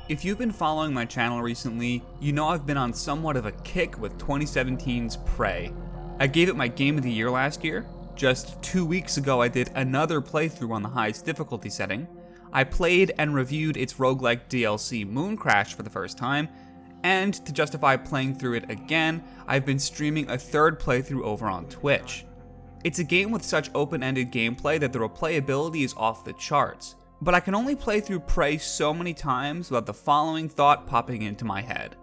If you've been following my channel recently, you know I've been on somewhat of a kick with 2017's Prey. I gave it my Game of the Year last year. Just 2 weeks ago I did another playthrough on the highest difficulty setting. I played and reviewed its roguelike DLC Moon Crash for the first time, and to justify playing through it again, I've been streaming a third playthrough over on Twitch. It's a game with such open-ended gameplay that the replayability is off the charts. But I can only play through Prey so many times without the following thought popping into my head.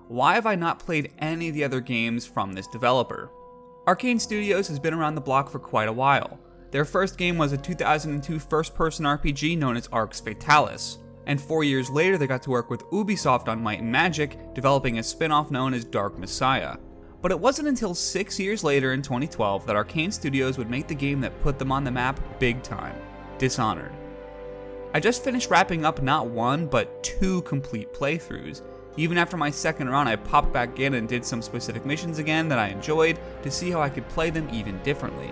Why have I not played any of the other games from this developer? Arkane Studios has been around the block for quite a while. Their first game was a 2002 first-person RPG known as Arx Fatalis, and 4 years later they got to work with Ubisoft on Might and Magic, developing a spin-off known as Dark Messiah. But it wasn't until 6 years later in 2012 that Arkane Studios would make the game that put them on the map big time, Dishonored. I just finished wrapping up not one, but 2 complete playthroughs. Even after my second run, I popped back in and did some specific missions again that I enjoyed to see how I could play them even differently.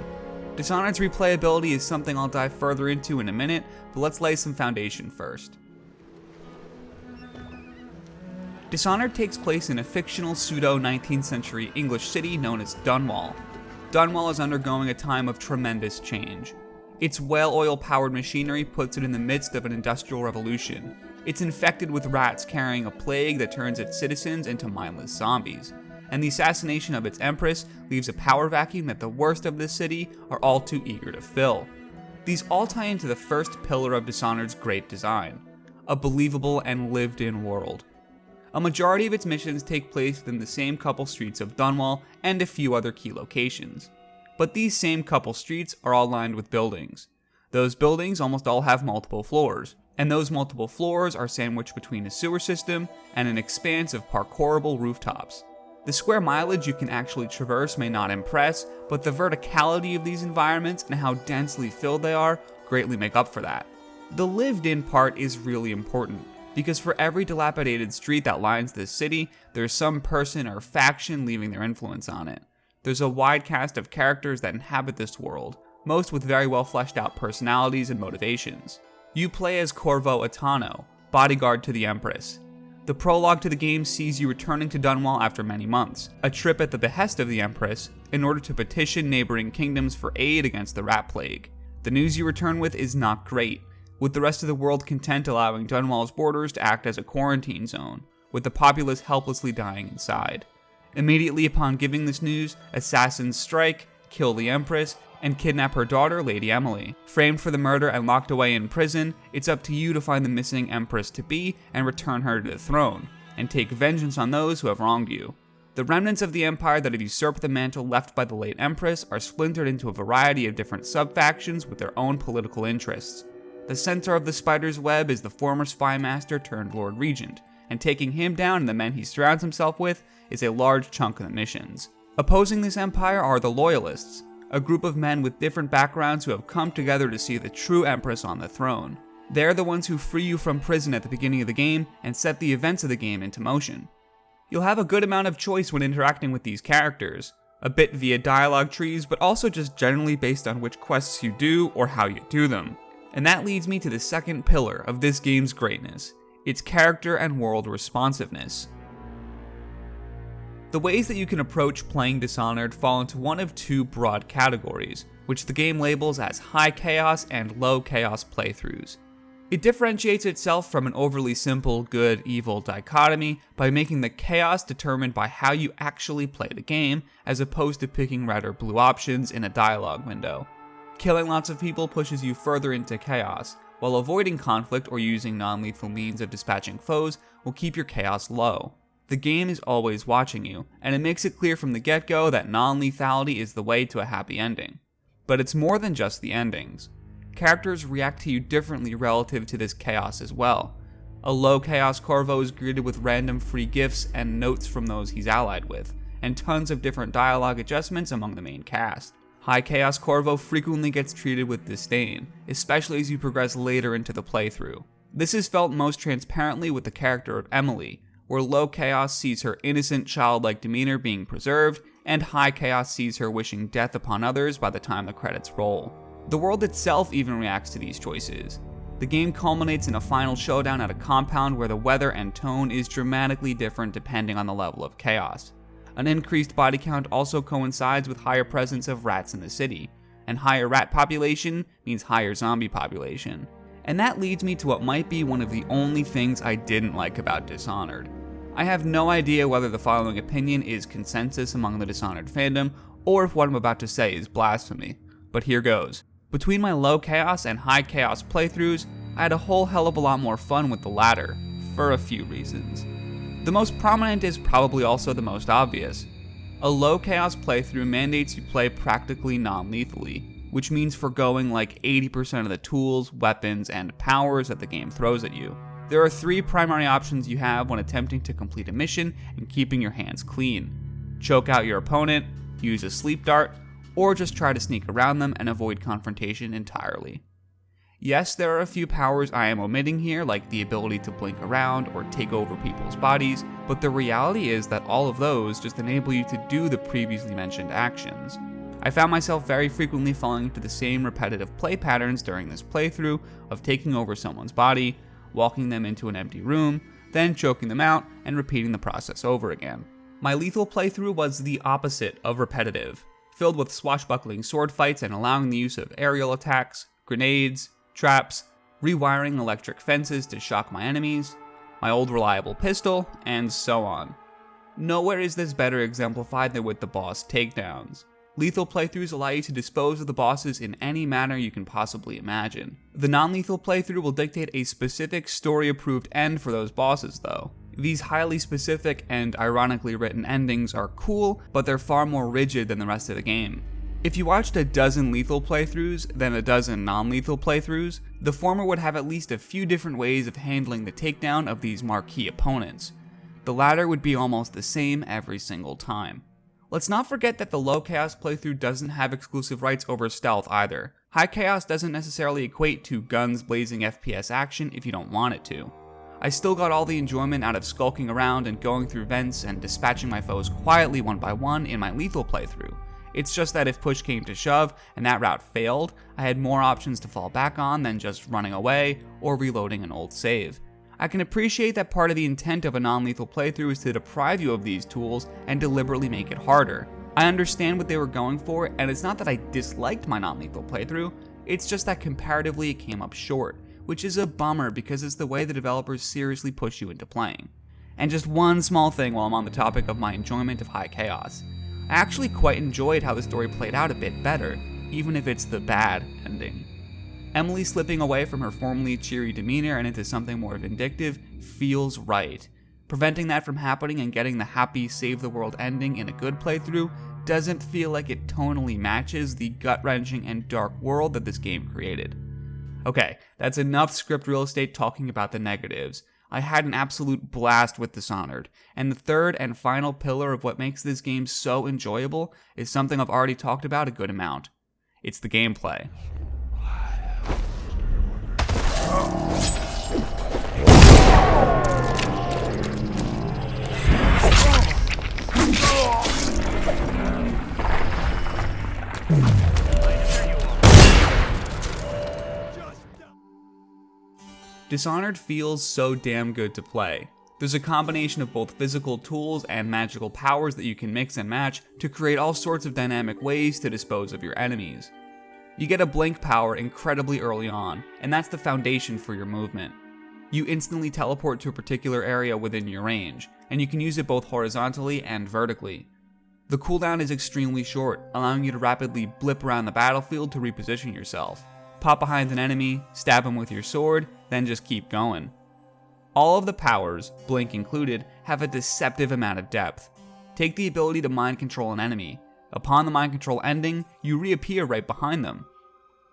Dishonored's replayability is something I'll dive further into in a minute, but let's lay some foundation first. Dishonored takes place in a fictional pseudo-19th century English city known as Dunwall. Dunwall is undergoing a time of tremendous change. Its whale oil powered machinery puts it in the midst of an industrial revolution. It's infected with rats carrying a plague that turns its citizens into mindless zombies. And the assassination of its empress leaves a power vacuum that the worst of this city are all too eager to fill. These all tie into the first pillar of Dishonored's great design, a believable and lived-in world. A majority of its missions take place within the same couple streets of Dunwall and a few other key locations. But these same couple streets are all lined with buildings. Those buildings almost all have multiple floors, and those multiple floors are sandwiched between a sewer system and an expanse of parkourable rooftops. The square mileage you can actually traverse may not impress, but the verticality of these environments and how densely filled they are greatly make up for that. The lived-in part is really important, because for every dilapidated street that lines this city, there's some person or faction leaving their influence on it. There's a wide cast of characters that inhabit this world, most with very well fleshed out personalities and motivations. You play as Corvo Atano, bodyguard to the Empress. The prologue to the game sees you returning to Dunwall after many months, a trip at the behest of the Empress, in order to petition neighboring kingdoms for aid against the rat plague. The news you return with is not great, with the rest of the world content allowing Dunwall's borders to act as a quarantine zone, with the populace helplessly dying inside. Immediately upon giving this news, assassins strike, kill the Empress, and kidnap her daughter, Lady Emily. Framed for the murder and locked away in prison, it's up to you to find the missing Empress-to-be and return her to the throne, and take vengeance on those who have wronged you. The remnants of the Empire that have usurped the mantle left by the late Empress are splintered into a variety of different sub-factions with their own political interests. The center of the spider's web is the former spy master turned Lord Regent, and taking him down and the men he surrounds himself with is a large chunk of the missions. Opposing this empire are the Loyalists, a group of men with different backgrounds who have come together to see the true Empress on the throne. They're the ones who free you from prison at the beginning of the game and set the events of the game into motion. You'll have a good amount of choice when interacting with these characters, a bit via dialogue trees, but also just generally based on which quests you do or how you do them. And that leads me to the second pillar of this game's greatness, its character and world responsiveness. The ways that you can approach playing Dishonored fall into one of 2 broad categories, which the game labels as high chaos and low chaos playthroughs. It differentiates itself from an overly simple good-evil dichotomy by making the chaos determined by how you actually play the game, as opposed to picking red or blue options in a dialogue window. Killing lots of people pushes you further into chaos, while avoiding conflict or using non-lethal means of dispatching foes will keep your chaos low. The game is always watching you, and it makes it clear from the get-go that non-lethality is the way to a happy ending. But it's more than just the endings. Characters react to you differently relative to this chaos as well. A low chaos Corvo is greeted with random free gifts and notes from those he's allied with, and tons of different dialogue adjustments among the main cast. High chaos Corvo frequently gets treated with disdain, especially as you progress later into the playthrough. This is felt most transparently with the character of Emily, where low chaos sees her innocent childlike demeanor being preserved, and high chaos sees her wishing death upon others by the time the credits roll. The world itself even reacts to these choices. The game culminates in a final showdown at a compound where the weather and tone is dramatically different depending on the level of chaos. An increased body count also coincides with higher presence of rats in the city, and higher rat population means higher zombie population. And that leads me to what might be one of the only things I didn't like about Dishonored. I have no idea whether the following opinion is consensus among the Dishonored fandom, or if what I'm about to say is blasphemy, but here goes. Between my low chaos and high chaos playthroughs, I had a whole hell of a lot more fun with the latter, for a few reasons. The most prominent is probably also the most obvious. A low chaos playthrough mandates you play practically non-lethally, which means forgoing like 80% of the tools, weapons, and powers that the game throws at you. There are 3 primary options you have when attempting to complete a mission and keeping your hands clean. Choke out your opponent, use a sleep dart, or just try to sneak around them and avoid confrontation entirely. Yes, there are a few powers I am omitting here, like the ability to blink around or take over people's bodies, but the reality is that all of those just enable you to do the previously mentioned actions. I found myself very frequently falling into the same repetitive play patterns during this playthrough of taking over someone's body, walking them into an empty room, then choking them out, and repeating the process over again. My lethal playthrough was the opposite of repetitive, filled with swashbuckling sword fights and allowing the use of aerial attacks, grenades, traps, rewiring electric fences to shock my enemies, my old reliable pistol, and so on. Nowhere is this better exemplified than with the boss takedowns. Lethal playthroughs allow you to dispose of the bosses in any manner you can possibly imagine. The non-lethal playthrough will dictate a specific story-approved end for those bosses though. These highly specific and ironically written endings are cool, but they're far more rigid than the rest of the game. If you watched a dozen lethal playthroughs, then a dozen non-lethal playthroughs, the former would have at least a few different ways of handling the takedown of these marquee opponents. The latter would be almost the same every single time. Let's not forget that the low chaos playthrough doesn't have exclusive rights over stealth either. High chaos doesn't necessarily equate to guns blazing FPS action if you don't want it to. I still got all the enjoyment out of skulking around and going through vents and dispatching my foes quietly one by one in my lethal playthrough. It's just that if push came to shove and that route failed, I had more options to fall back on than just running away or reloading an old save. I can appreciate that part of the intent of a non-lethal playthrough is to deprive you of these tools and deliberately make it harder. I understand what they were going for, and it's not that I disliked my non-lethal playthrough, it's just that comparatively it came up short, which is a bummer because it's the way the developers seriously push you into playing. And just one small thing while I'm on the topic of my enjoyment of high chaos. I actually quite enjoyed how the story played out a bit better, even if it's the bad ending. Emily slipping away from her formerly cheery demeanor and into something more vindictive feels right. Preventing that from happening and getting the happy save-the-world ending in a good playthrough doesn't feel like it tonally matches the gut-wrenching and dark world that this game created. Okay, that's enough script real estate talking about the negatives. I had an absolute blast with Dishonored, and the third and final pillar of what makes this game so enjoyable is something I've already talked about a good amount. It's the gameplay. Dishonored feels so damn good to play. There's a combination of both physical tools and magical powers that you can mix and match to create all sorts of dynamic ways to dispose of your enemies. You get a blink power incredibly early on, and that's the foundation for your movement. You instantly teleport to a particular area within your range, and you can use it both horizontally and vertically. The cooldown is extremely short, allowing you to rapidly blip around the battlefield to reposition yourself. Pop behind an enemy, stab him with your sword, then just keep going. All of the powers, blink included, have a deceptive amount of depth. Take the ability to mind control an enemy. Upon the mind control ending, you reappear right behind them.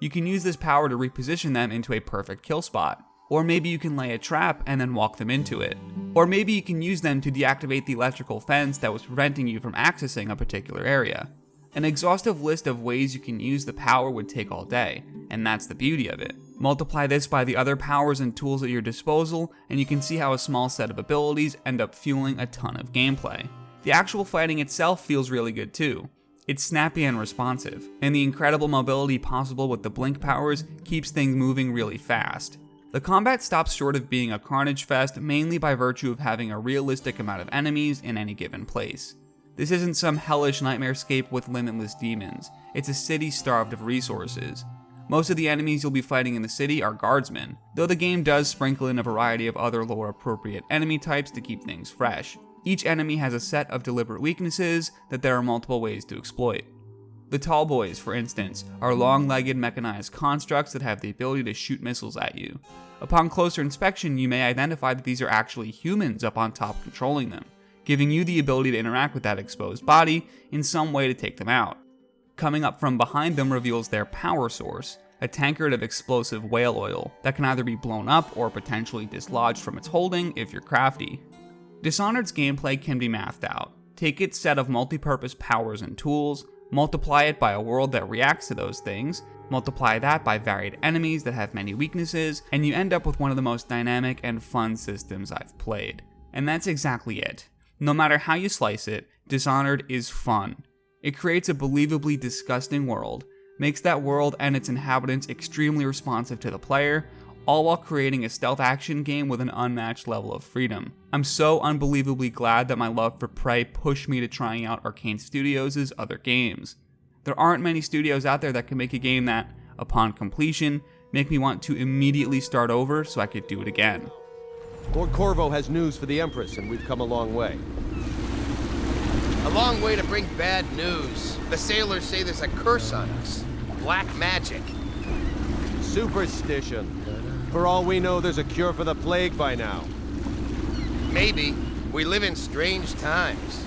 You can use this power to reposition them into a perfect kill spot. Or maybe you can lay a trap and then walk them into it. Or maybe you can use them to deactivate the electrical fence that was preventing you from accessing a particular area. An exhaustive list of ways you can use the power would take all day, and that's the beauty of it. Multiply this by the other powers and tools at your disposal, and you can see how a small set of abilities end up fueling a ton of gameplay. The actual fighting itself feels really good too. It's snappy and responsive, and the incredible mobility possible with the blink powers keeps things moving really fast. The combat stops short of being a carnage fest mainly by virtue of having a realistic amount of enemies in any given place. This isn't some hellish nightmarescape with limitless demons, it's a city starved of resources. Most of the enemies you'll be fighting in the city are guardsmen, though the game does sprinkle in a variety of other lore appropriate enemy types to keep things fresh. Each enemy has a set of deliberate weaknesses that there are multiple ways to exploit. The tall boys, for instance, are long-legged mechanized constructs that have the ability to shoot missiles at you. Upon closer inspection, you may identify that these are actually humans up on top controlling them, giving you the ability to interact with that exposed body in some way to take them out. Coming up from behind them reveals their power source, a tankard of explosive whale oil that can either be blown up or potentially dislodged from its holding if you're crafty. Dishonored's gameplay can be mathed out. Take its set of multi-purpose powers and tools, multiply it by a world that reacts to those things, multiply that by varied enemies that have many weaknesses, and you end up with one of the most dynamic and fun systems I've played. And that's exactly it. No matter how you slice it, Dishonored is fun. It creates a believably disgusting world, makes that world and its inhabitants extremely responsive to the player, all while creating a stealth action game with an unmatched level of freedom. I'm so unbelievably glad that my love for Prey pushed me to trying out Arkane Studios' other games. There aren't many studios out there that can make a game that, upon completion, make me want to immediately start over so I could do it again. Lord Corvo has news for the Empress, and we've come a long way. A long way to bring bad news. The sailors say there's a curse on us. Black magic. Superstition. For all we know, there's a cure for the plague by now. Maybe. We live in strange times.